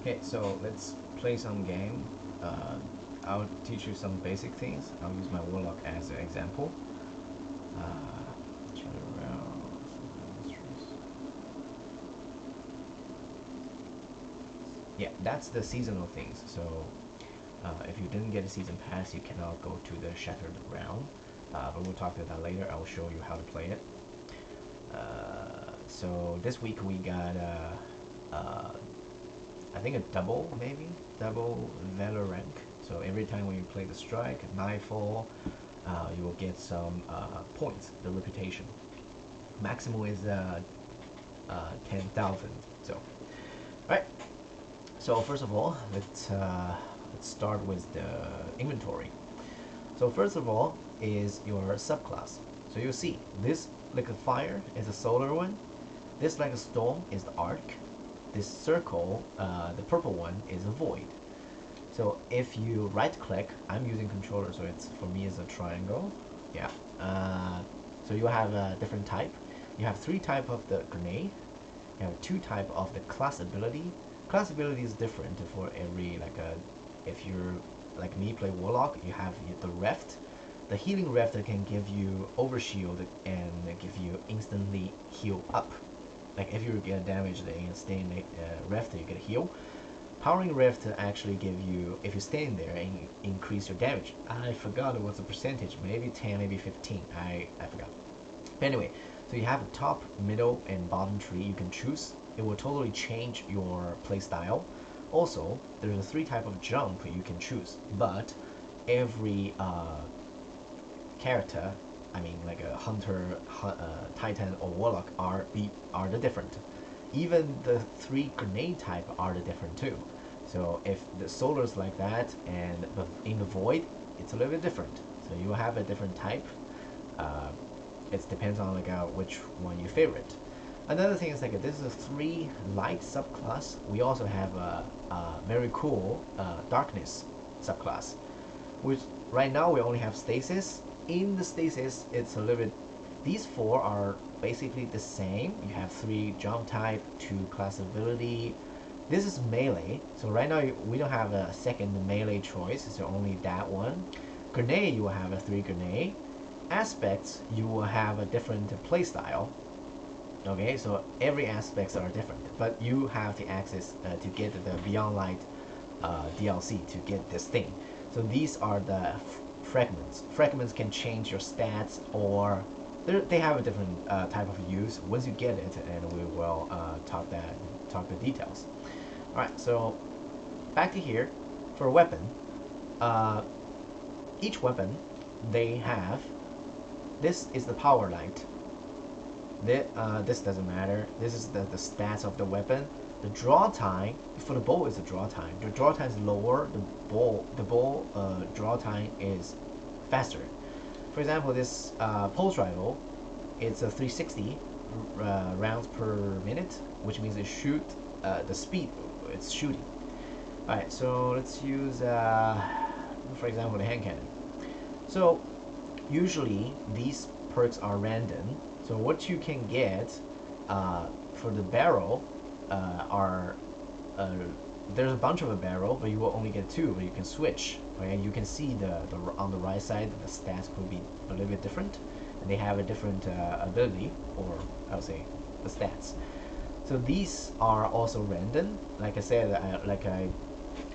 Okay, so let's play some game. Uh, I'll teach you some basic things. I'll use my warlock as an example. Turn around. Yeah, that's the seasonal things. So if you didn't get a season pass, you cannot go to the Shattered Realm. But we'll talk about that later. I will show you how to play it. So this week we got I think a double, maybe double valor rank. So every time when you play the strike nightfall, you will get some points, the reputation. Maximum is 10,000. So, right. So first of all, let's start with the inventory. So first of all is your subclass. So you see this like a fire is a solar one. This like a storm is the arc. This circle, the purple one, is a void. So if you right click, I'm using controller, so it's for me is a triangle. Yeah. So you have a different type. You have 3 type of the grenade. You have 2 type of the class ability. Class ability is different for every like a. If you're like me, play warlock, you have the reft. The healing reft can give you overshield and give you instantly heal up. Like if you get damaged and stay in the reft, you get heal. Powering reft actually give you, if you stay in there, and increase your damage. I forgot what's the percentage, maybe 10, maybe 15. I forgot. But anyway, so you have a top, middle, and bottom tree you can choose. It will totally change your play style. Also, there's a 3 type of jump you can choose, but every character, I mean like a hunter, titan, or warlock are the different. Even the 3 grenade type are the different too. So if the solar is like that, and but in the void, it's a little bit different. So you have a different type. It depends on like which one you favorite. Another thing is like this is a 3 light subclass. We also have a very cool darkness subclass, which right now we only have stasis. In the stasis, it's a little bit. These 4 are basically the same. You have 3 jump type, 2 class ability. This is melee, so right now we don't have a second melee choice. It's only that one. Grenade, you will have a 3 grenade. Aspects, you will have a different playstyle. Okay, so every aspects are different, but you have the access to get the Beyond Light DLC to get this thing. So these are the fragments. Fragments can change your stats, or they have a different type of use. Once you get it, and we will talk the details. All right, so back to here for a weapon. Each weapon they have. This is the power light. This doesn't matter. This is the stats of the weapon. The draw time for the bow is the draw time. The draw time is lower. The bow draw time is faster. For example, this pulse rifle, it's a 360 rounds per minute, which means it shoot the speed it's shooting. All right, so let's use for example the hand cannon. So usually these perks are random. So what you can get for the barrel are there's a bunch of a barrel, but you will only get 2. But you can switch. Okay, you can see the on the right side the stats could be a little bit different, and they have a different ability, or I would say the stats. So these are also random. Like I said, like I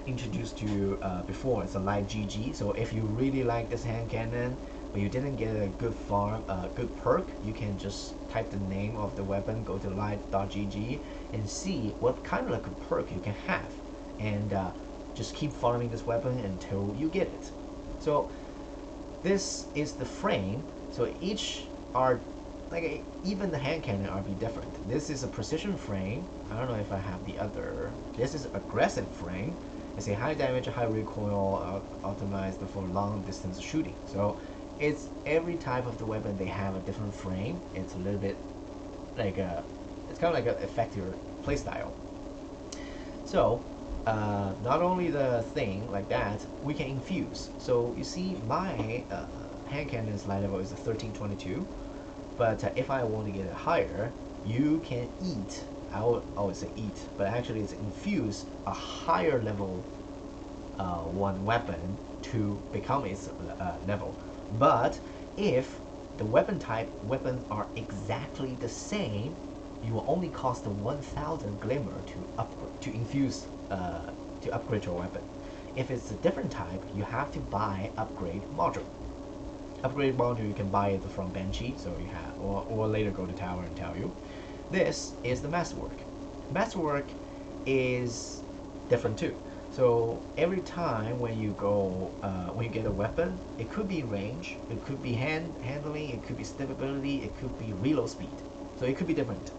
introduced you before, it's a light GG. So if you really like this hand cannon, but you didn't get a good farm, good perk, you can just type the name of the weapon, go to light.gg, and see what kind of like a perk you can have, and just keep farming this weapon until you get it. So this is the frame. So each are like even the hand cannon are be different. This is a precision frame. I don't know if I have the other. This is aggressive frame. It's a high damage, high recoil, optimized for long distance shooting. So it's every type of the weapon they have a different frame. It's a little bit like it's kind of like affect your playstyle. So not only the thing like that, we can infuse. So you see my hand cannon's light level is 1322, but if I want to get it higher, you can eat I would always say eat, but actually it's infuse a higher level one weapon to become its level. But if the weapon type weapons are exactly the same, you will only cost 1,000 glimmer to upgrade to infuse to upgrade your weapon. If it's a different type, you have to buy upgrade module. Upgrade module you can buy it from Banshee, so you have, or later go to tower and tell you. This is the masterwork. Masterwork is different too. So every time when you go, when you get a weapon, it could be range, it could be handling, it could be stability, it could be reload speed. So it could be different.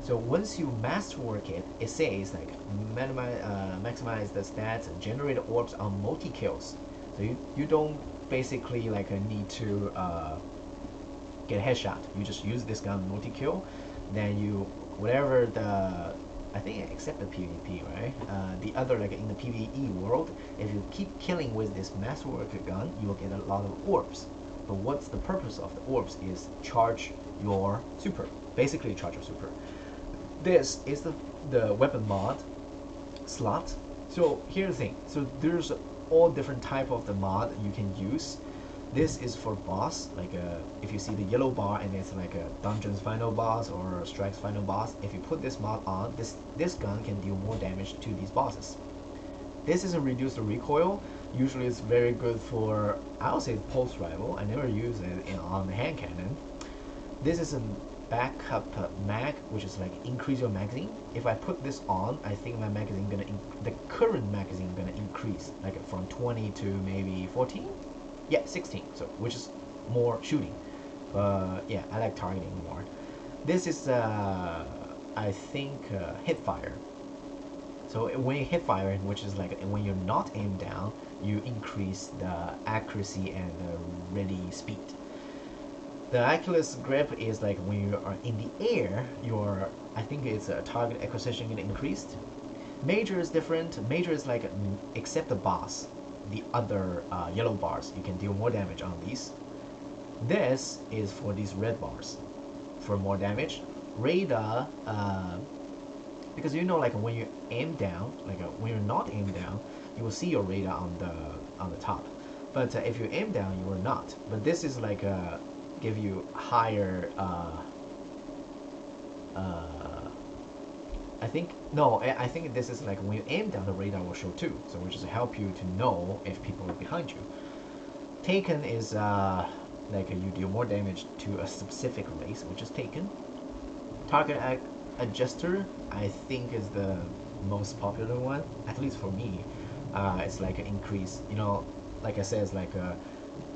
So once you masterwork it, it says like maximize the stats and generate orbs on multi kills. So you don't basically like need to get a headshot. You just use this gun multi kill, then you whatever the I think except the PvP, right? The other like in the PvE world, if you keep killing with this masterwork gun, you will get a lot of orbs. But what's the purpose of the orbs is charge your super. Basically charge your super. This is the weapon mod slot. So here's the thing. So there's all different type of the mod you can use. This is for boss, like if you see the yellow bar and it's like a dungeon's final boss or strike's final boss, if you put this mod on, this gun can deal more damage to these bosses. This is a reduced recoil. Usually it's very good for, I would say pulse rifle. I never use it on the hand cannon. This is a backup mag, which is like increase your magazine. If I put this on, I think my magazine the current magazine gonna increase like from 20 to maybe 14. Yeah, 16. So which is more shooting. Yeah, I like targeting more. This is I think hip fire. So when you hip fire, which is like when you're not aimed down, you increase the accuracy and the ready speed. The Oculus grip is like when you are in the air, I think it's a target acquisition get increased. Major is different. Major is like except the boss, the other yellow bars, you can deal more damage on these. This is for these red bars, for more damage. Radar, because you know like when you aim down, like when you're not aimed down, you will see your radar on the top. But if you aim down, you will not. But this is like give you higher I think this is like when you aim down, the radar will show too, so which is help you to know if people are behind you. Taken is like you deal more damage to a specific race, which is taken. Target adjuster, I think is the most popular one, at least for me. It's like an increase, you know, like I said, it's like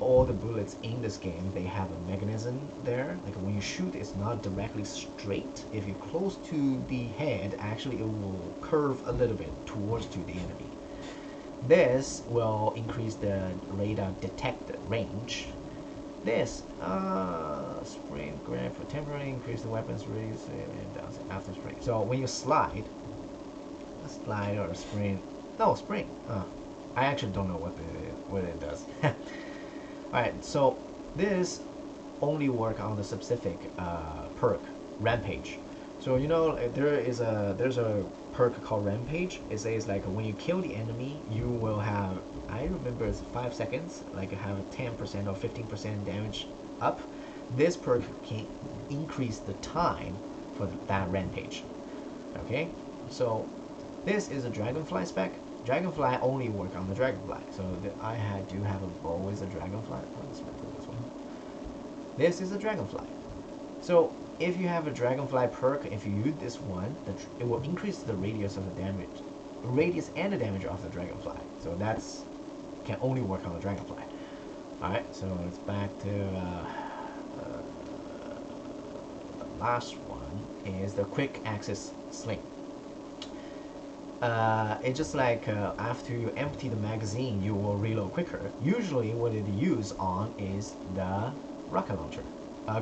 all the bullets in this game, they have a mechanism there. Like when you shoot, it's not directly straight. If you're close to the head, actually it will curve a little bit towards to the enemy. This will increase the radar detect range. This sprint grab for temporarily increase the weapon's release after sprint. So when you slide, a slide or a sprint, no sprint. I actually don't know what it does. Alright, so this only work on the specific perk, Rampage. So you know there's a perk called Rampage. It says like when you kill the enemy, you will have, I remember it's 5 seconds, like have 10% or 15% damage up. This perk can increase the time for that Rampage. Okay, so this is a Dragonfly spec. Dragonfly only work on the Dragonfly. So do have a bow with a Dragonfly. Let's put this one. This is a Dragonfly. So if you have a Dragonfly perk, if you use this one, it will increase the radius of the damage, and the damage of the Dragonfly. So that's can only work on the Dragonfly. All right. So it's back to the last one is the quick access sling. It's just like after you empty the magazine, you will reload quicker. Usually what it use on is the rocket launcher,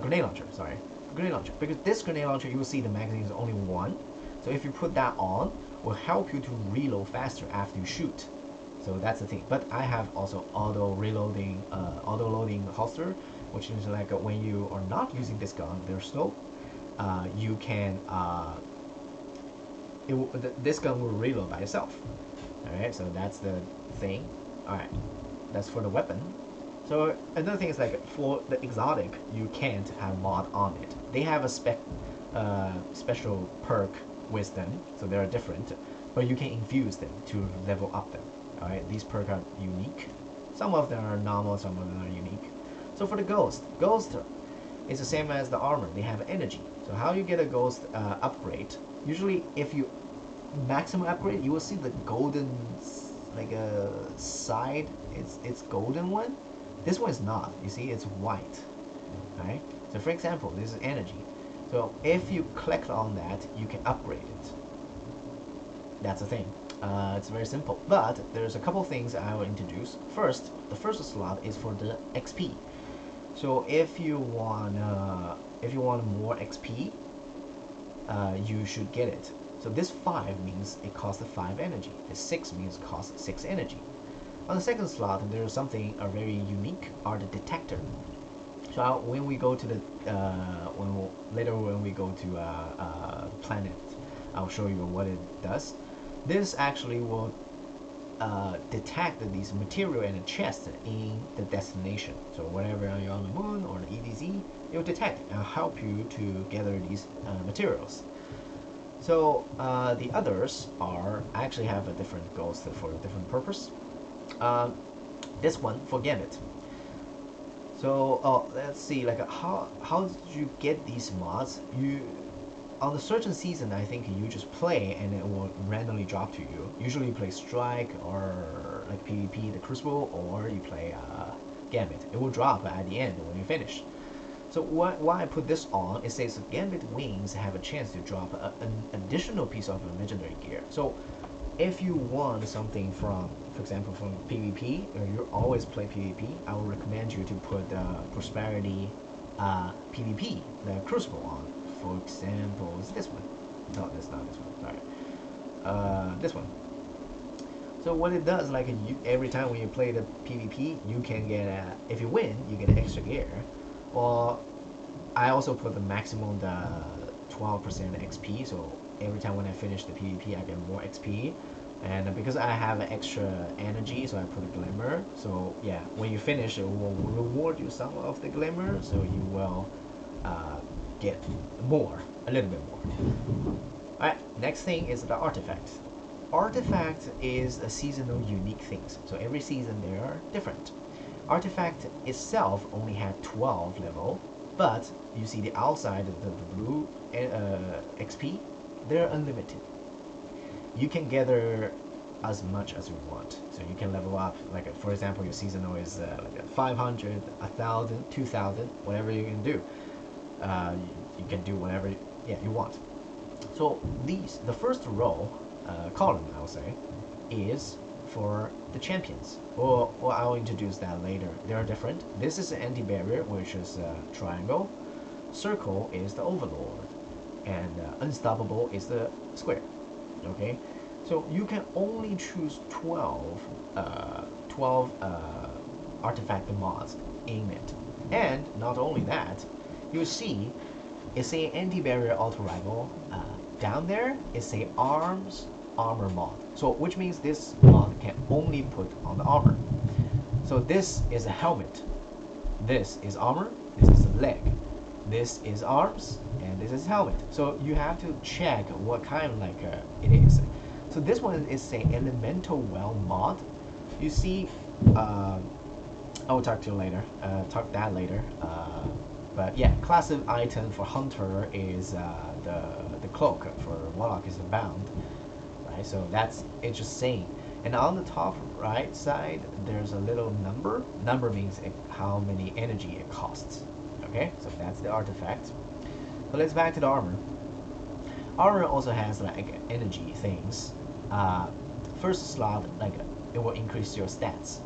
grenade launcher, sorry, grenade launcher. Because this grenade launcher, you will see the magazine is only one. So if you put that on, will help you to reload faster after you shoot. So that's the thing. But I have also auto loading holster, which is like when you are not using this gun, they're slow. You can this gun will reload by itself. All right, so that's the thing. All right, that's for the weapon. So another thing is like for the exotic, you can't have mod on it. They have a special perk with them, so they're different, but you can infuse them to level up them. All right, these perks are unique. Some of them are normal, some of them are unique. So for the ghost is the same as the armor. They have energy. So how you get a ghost upgrade? Usually, if you maximum upgrade, you will see the golden like a side. It's golden one. This one is not. You see, it's white. Right. So for example, this is energy. So if you click on that, you can upgrade it. That's the thing. It's very simple. But there's a couple things I will introduce. First, the first slot is for the XP. So if you want more XP, you should get it. So this 5 means it costs 5 energy. The 6 means it costs 6 energy. On the second slot, there's something very unique, are the detector. So when we go to the when we go to planet, I'll show you what it does. This actually will detect these material in the chest in the destination. So whatever you're on the moon or the EDZ, it will detect and help you to gather these materials. So the others are actually have a different ghost for a different purpose. This one, forget it. So let's see, like how did you get these mods? You on a certain season, I think you just play and it will randomly drop to you. Usually you play Strike or like PvP, the Crucible, or you play Gambit. It will drop at the end when you finish. So why I put this on, it says Gambit wings have a chance to drop an additional piece of legendary gear. So if you want something from, for example, from PvP, or you always play PvP, I would recommend you to put Prosperity PvP, the Crucible on. For example, is this one? No, that's not this one. Sorry. This one. So what it does, like every time when you play the PvP, you can get if you win, you get extra gear. Or I also put the maximum 12% XP. So every time when I finish the PvP, I get more XP. And because I have extra energy, so I put a glimmer. So yeah, when you finish, it will reward you some of the glimmer. So you will get more, a little bit more. Alright, next thing is the artifact. Artifact is a seasonal unique things. So every season they are different. Artifact itself only had 12 level, but you see the outside, the blue XP, they're unlimited. You can gather as much as you want. So you can level up, like for example, your seasonal is like 500, 1,000, 2,000, whatever you can do. You can do whatever you want. So the first row, column, I would say, is for the champions. Or I'll introduce that later. They are different. This is an anti-barrier, which is triangle. Circle is the overlord. And unstoppable is the square. Okay? So you can only choose 12 artifact mods in it. And not only that, you see it's a anti-barrier auto-rival. Down there is a armor mod. So which means this mod can only put on the armor. So this is a helmet. This is armor. This is a leg. This is arms, and this is helmet. So you have to check what kind of it is. So this one is a elemental well mod. You see, I will talk to you later. Talk that later. But yeah, classic item for hunter is the cloak. For warlock is the bound, right? So it's just saying. And on the top right side, there's a little number. Number means how many energy it costs. Okay, so that's the artifact. But let's back to the armor. Armor also has like energy things. First slot, like it will increase your stats.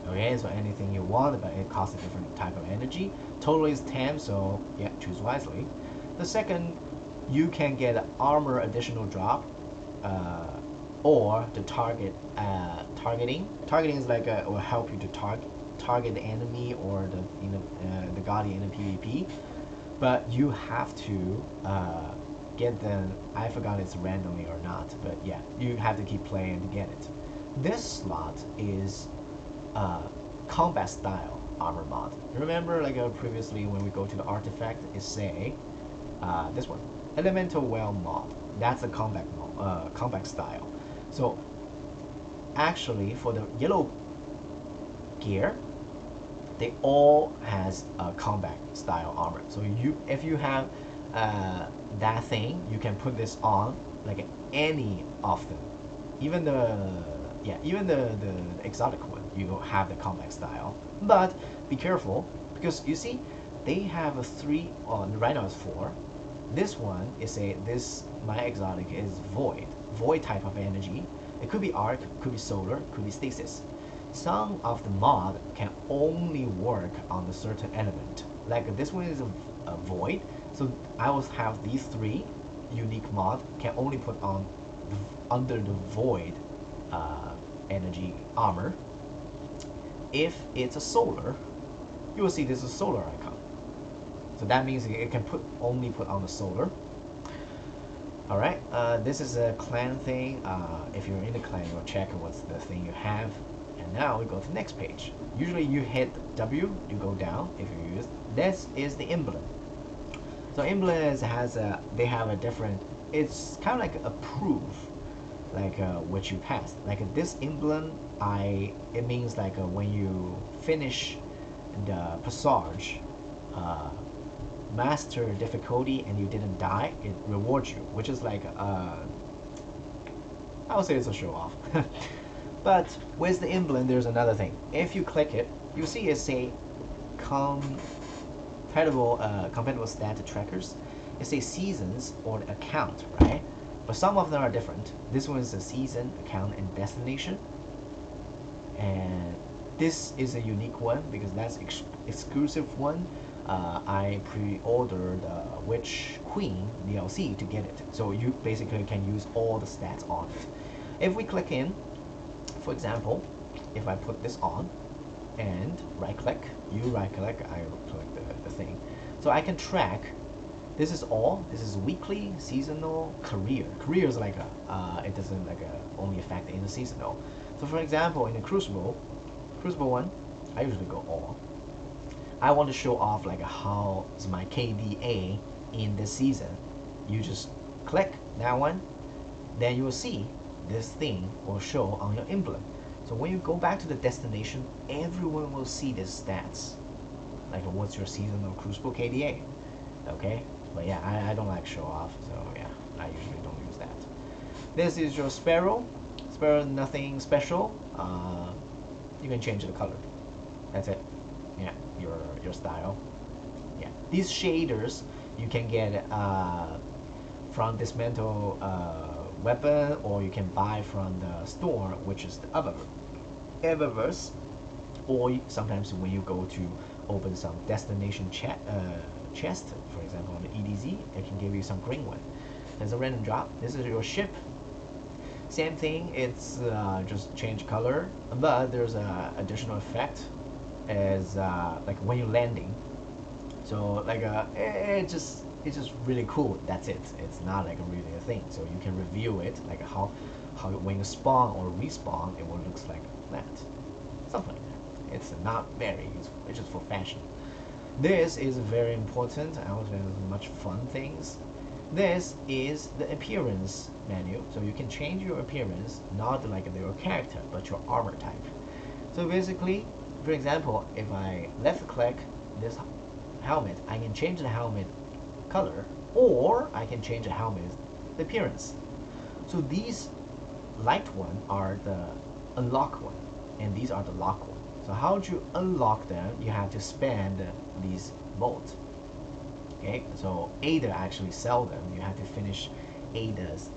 Okay, so anything you want, but it costs a different type of energy. Total is 10, so yeah, choose wisely. The second, you can get armor additional drop, or the targeting. Targeting is like it will help you to target the enemy or the guardian in PvP, but you have to get them. I forgot it's randomly or not, but yeah, you have to keep playing to get it. This slot is combat style armor mod. Remember, like previously when we go to the artifact, it say this one, elemental well mod. That's a combat style. So actually, for the yellow gear, they all has a combat style armor. So if you have that thing, you can put this on like any of them. Even the exotic one, you have the combat style. But be careful, because you see, they have a 3 on right now it's 4. This one is my exotic is void type of energy. It could be arc, could be solar, could be stasis. Some of the mod can only work on a certain element. Like this one is a void, so I will have these 3 unique mod can only put on under the void energy armor. If it's a solar, you will see this is a solar icon. So that means it can only put on the solar. Alright, this is a clan thing. If you're in the clan, you'll check what's the thing you have. And now we go to the next page. Usually you hit W, you go down if you use. This is the emblem. So emblem they have a different, it's kind of like a proof, like what you passed. Like this emblem, it means like when you finish the passage, master difficulty, and you didn't die, it rewards you, which is like I would say it's a show off. But with the emblem, there's another thing. If you click it, you see it say compatible stat trackers. It says seasons or account, right? But some of them are different. This one is a season, account, and destination. And this is a unique one because that's exclusive one. I pre-ordered Witch Queen DLC to get it. So you basically can use all the stats on it. If we click in, for example, if I put this on and right click, I click the thing. So I can track, this is weekly, seasonal, career. Career is like it doesn't only affect in the seasonal. So for example, in the Crucible one, I usually go all. I want to show off like how is my KDA in this season. You just click that one, then you will see this thing will show on your emblem. So when you go back to the destination, everyone will see these stats. Like what's your seasonal Crucible KDA. Okay? But yeah, I don't like show off, so yeah, I usually don't use that. This is your Sparrow. Sparrow, nothing special. You can change the color. That's it. Yeah, your style. Yeah, these shaders you can get from Dismantle Weapon, or you can buy from the store, which is the Eververse. Or sometimes when you go to open some destination chest, for example on the EDZ, it can give you some green one. There's a random drop. This is your ship. Same thing, it's just change color, but there's a additional effect as like when you're landing. So like it's just really cool. That's it. It's not like really a thing. So you can review it, like how when you spawn or respawn, it will looks like that, something like that. It's not very useful. It's just for fashion. This is very important. I also have much fun things. This is the appearance menu, so you can change your appearance, not like your character, but your armor type. So basically, for example, if I left click this helmet, I can change the helmet color, or I can change the helmet appearance. So these light one are the unlock one, and these are the lock one. So how do you unlock them? You have to spend these bolts. Okay, so Ada actually sell them. You have to finish Ada's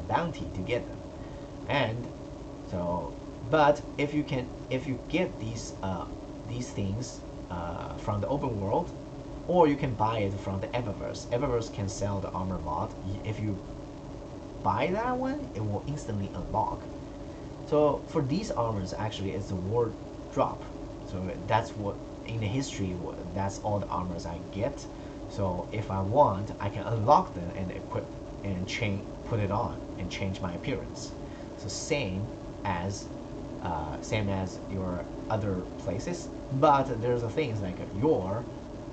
bounty to get them. And so, but if you get these things from the open world, or you can buy it from the Eververse. Eververse can sell the armor mod. If you buy that one, it will instantly unlock. So for these armors, actually, it's the ward drop. So that's what in the history. That's all the armors I get. So if I want, I can unlock them and equip and change, put it on and change my appearance. So same as your other places, but there's a things like your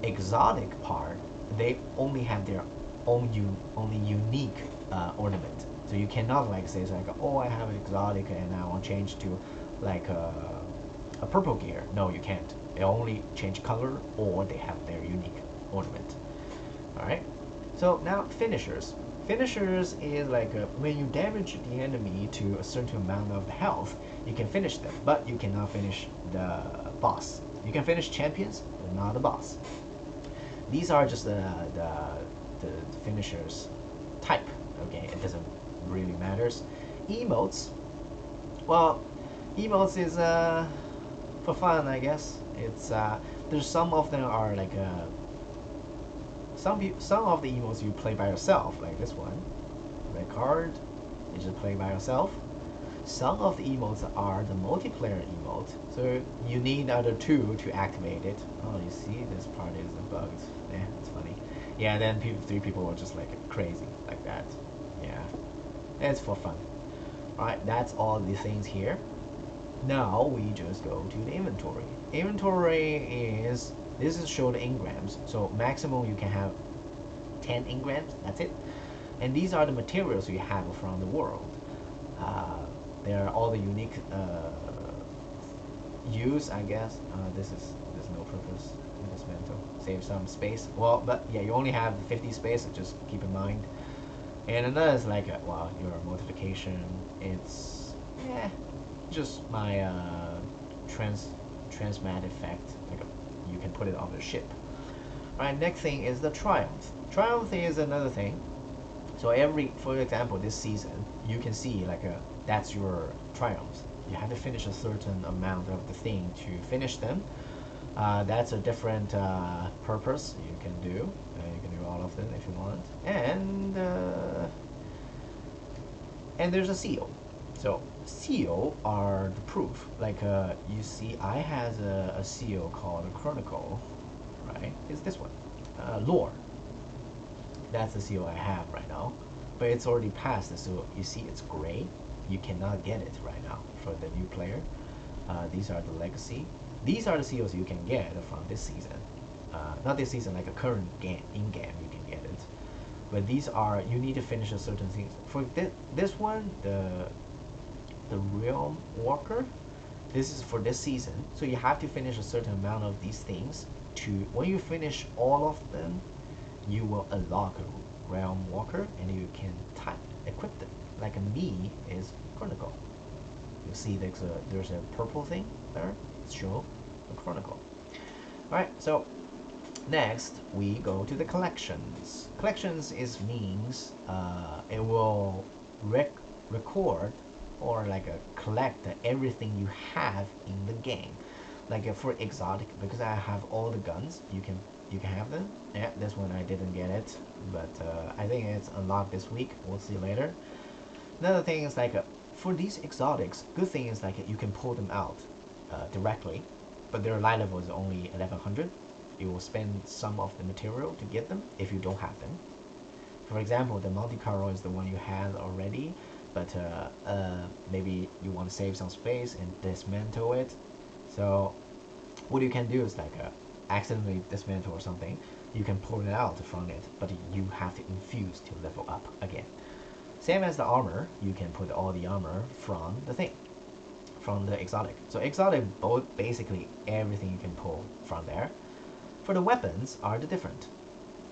exotic part. They only have their only unique ornament. So you cannot like say it's like, oh, I have an exotic and I want to change to like a purple gear. No, you can't. They only change color or they have their unique ornament. All right. So now finishers. Finishers is like when you damage the enemy to a certain amount of health, you can finish them, but you cannot finish the boss. You can finish champions, but not the boss. These are just the finishers type. Okay, it doesn't really matters. Emotes. Well, emotes is for fun, I guess. It's there's some of them are like some of the emotes you play by yourself, like this one. Red card, you just play by yourself. Some of the emotes are the multiplayer emote, so you need other two to activate it. Oh, you see, this part is bugged. Yeah, it's funny. Yeah, then three people were just like crazy like that. Yeah, it's for fun. All right, that's all the things here. Now we just go to the inventory. Inventory is, this is showed engrams, so maximum you can have 10 engrams, that's it. And these are the materials you have from the world. They are all the unique use, I guess. There's no purpose in this mental. Save some space. Well, but yeah, you only have 50 space, so just keep in mind. And another is like, well, your multiplication. It's just my transmat effect. Like you can put it on the ship. All right, next thing is the triumph. Triumph is another thing. So for example, this season, you can see like that's your triumphs. You have to finish a certain amount of the thing to finish them. That's a different purpose you can do. You can do all of them if you want. And there's a seal. So seal are the proof. Like you see, I has a seal called a chronicle, right? It's this one, lore. That's the seal I have right now, but it's already passed. So you see, it's gray. You cannot get it right now for the new player. These are the legacy. These are the seals you can get from this season. Not this season, like a current game in game you can get it. But these are, you need to finish a certain things. For this one, the Realm Walker, this is for this season. So you have to finish a certain amount of these things. When you finish all of them, you will unlock a Realm Walker and you can equip them. Like a me is Chronicle. You see there's a purple thing there. Show the Chronicle. Alright, so next we go to the collections. Collections means it will record or like collect everything you have in the game. Like for exotic, because I have all the guns, you can have them. Yeah, this one I didn't get it, but I think it's unlocked this week. We'll see later. Another thing is like for these exotics, good thing is like you can pull them out directly, but their light level is only 1100. You will spend some of the material to get them if you don't have them. For example, the Monte Carlo is the one you had already, but maybe you want to save some space and dismantle it. So what you can do is like accidentally dismantle or something, you can pull it out from it, but you have to infuse to level up again. Same as the armor, you can put all the armor from the thing, from the exotic. So exotic, basically everything you can pull from there. For the weapons are the different.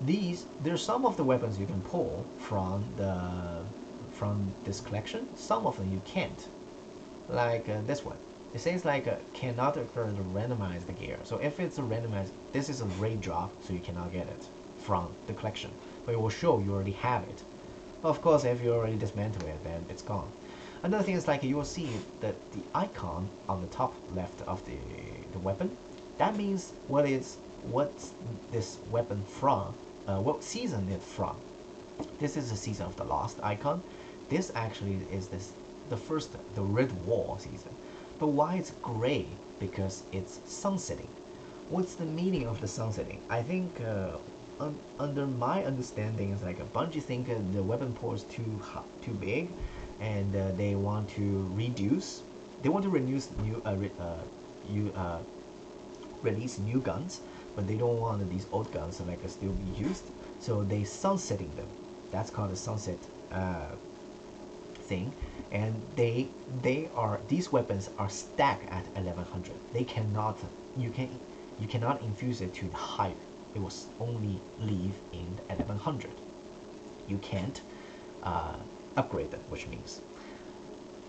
There's some of the weapons you can pull from this collection. Some of them you can't. Like this one. It says like cannot occur to randomize the gear. So if it's a randomized, this is a raid drop, so you cannot get it from the collection. But it will show you already have it. Of course, if you already dismantle it, then it's gone. Another thing is like you will see that the icon on the top left of the weapon. That means what's this weapon from? What season it's from? This is the season of the Lost icon. This actually is the Red Wall season. But why it's gray? Because it's sunsetting. What's the meaning of the sunsetting? I think under my understanding, is like a Bungie think the weapon pool is too big, and they want to reduce. They want to reduce new you release new guns, but they don't want these old guns to like still be used. So they sunsetting them. That's called a sunset thing, and they are these weapons are stacked at 1100. They cannot you cannot infuse it to the higher. It will only leave in 1100. You can't uh, upgrade them, which means.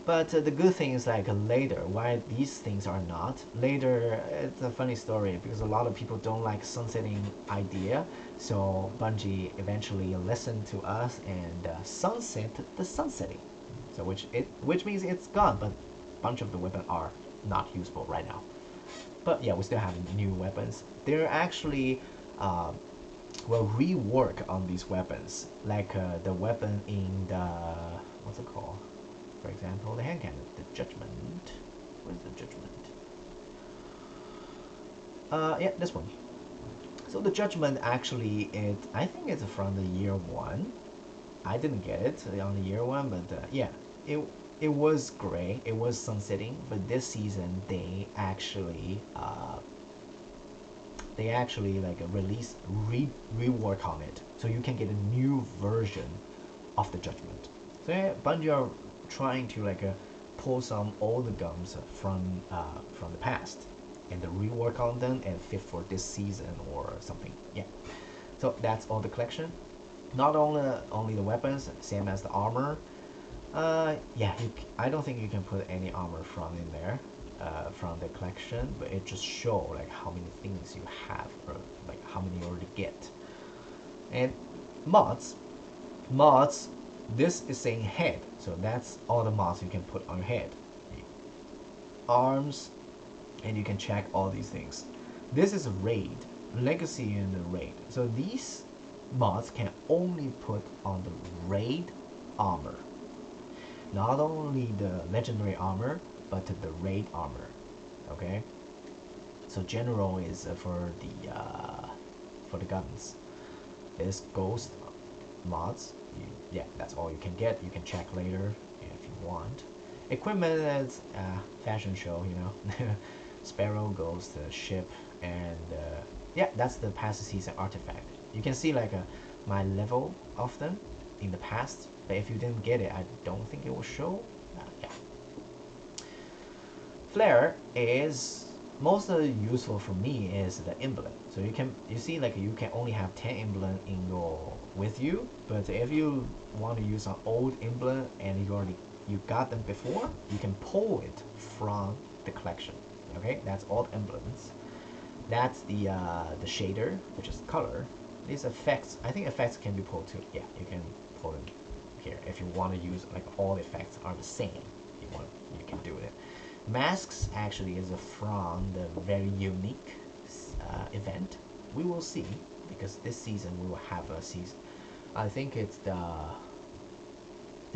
But the good thing is like later, why these things are not later. It's a funny story because a lot of people don't like sunsetting idea. So Bungie eventually listened to us and sunset the sunsetting. So which means it's gone, but a bunch of the weapons are not usable right now. But yeah, we still have new weapons. They're actually uh, will rework on these weapons, like the weapon in the what's it called? For example, the hand cannon, the Judgment. Where's the Judgment? Yeah, this one. So the Judgment actually, I think it's from the year one. I didn't get it on the year one, but yeah, it it was great. It was sunsetting, but this season they actually like release rework on it, so you can get a new version of the Judgment. So yeah, Bungie are trying to like pull some old guns from the past and the rework on them and fit for this season or something. Yeah. So that's all the collection. Not only the weapons, same as the armor. Yeah, I don't think you can put any armor from in there, from the collection, but it just show like how many things you have or like how many you already get. And mods, mods. This is saying head, so that's all the mods you can put on your head. Arms, and you can check all these things. This is a raid, legacy and the raid. So these mods can only put on the raid armor. Not only the legendary armor, but the raid armor. Okay. So general is for the guns. This ghost mods. Yeah, that's all you can get. You can check later if you want. Equipment is fashion show, you know. Sparrow, ghost, ship, and yeah, that's the past season artifact. You can see like my level of them in the past, but if you didn't get it, I don't think it will show. Yeah. Flare is most useful for me is the emblem. So you see like you can only have 10 emblem in your with you, but if you want to use an old emblem and you got them before, you can pull it from the collection. Okay, that's all the emblems. That's the shader, which is color. These effects, I think effects can be pulled too. Yeah, you can pull them here if you want to use like all the effects are the same. You can do it. Masks actually is from the very unique event. We will see because this season we will have a season. I think it's the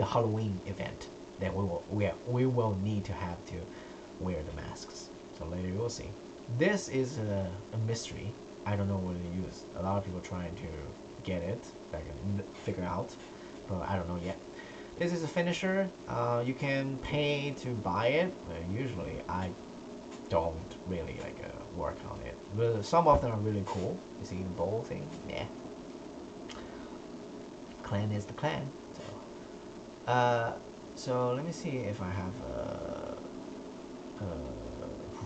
Halloween event that we will need to have to wear the masks. So later you will see. This is a mystery. I don't know what to use. A lot of people trying to get it, like figure out, but I don't know yet. This is a finisher. You can pay to buy it. Usually, I don't really like work on it. But some of them are really cool. You see the bowl thing? Yeah. Clan is the clan. So let me see if I have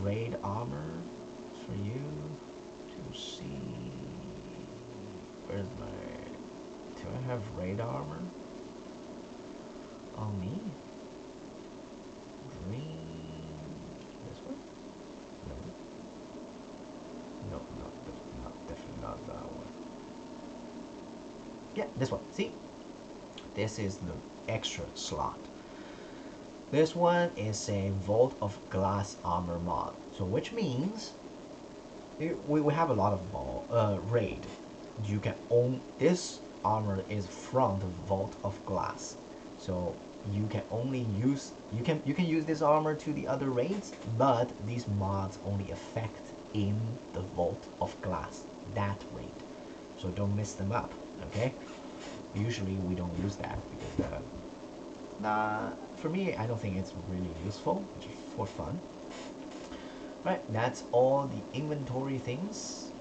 raid armor for you to see. Where's my? Do I have raid armor? On me? Green. This one? No. No, definitely not that one. Yeah, this one. See? This is the extra slot. This one is a Vault of Glass armor mod. So which means we have a lot of raid. You can own this armor is from the Vault of Glass. So you can only use you can use this armor to the other raids, but these mods only affect in the Vault of Glass, that raid. so don't mix them up. Okay, usually we don't use that because for me, I don't think it's really useful, just for fun. Right, that's all the inventory things.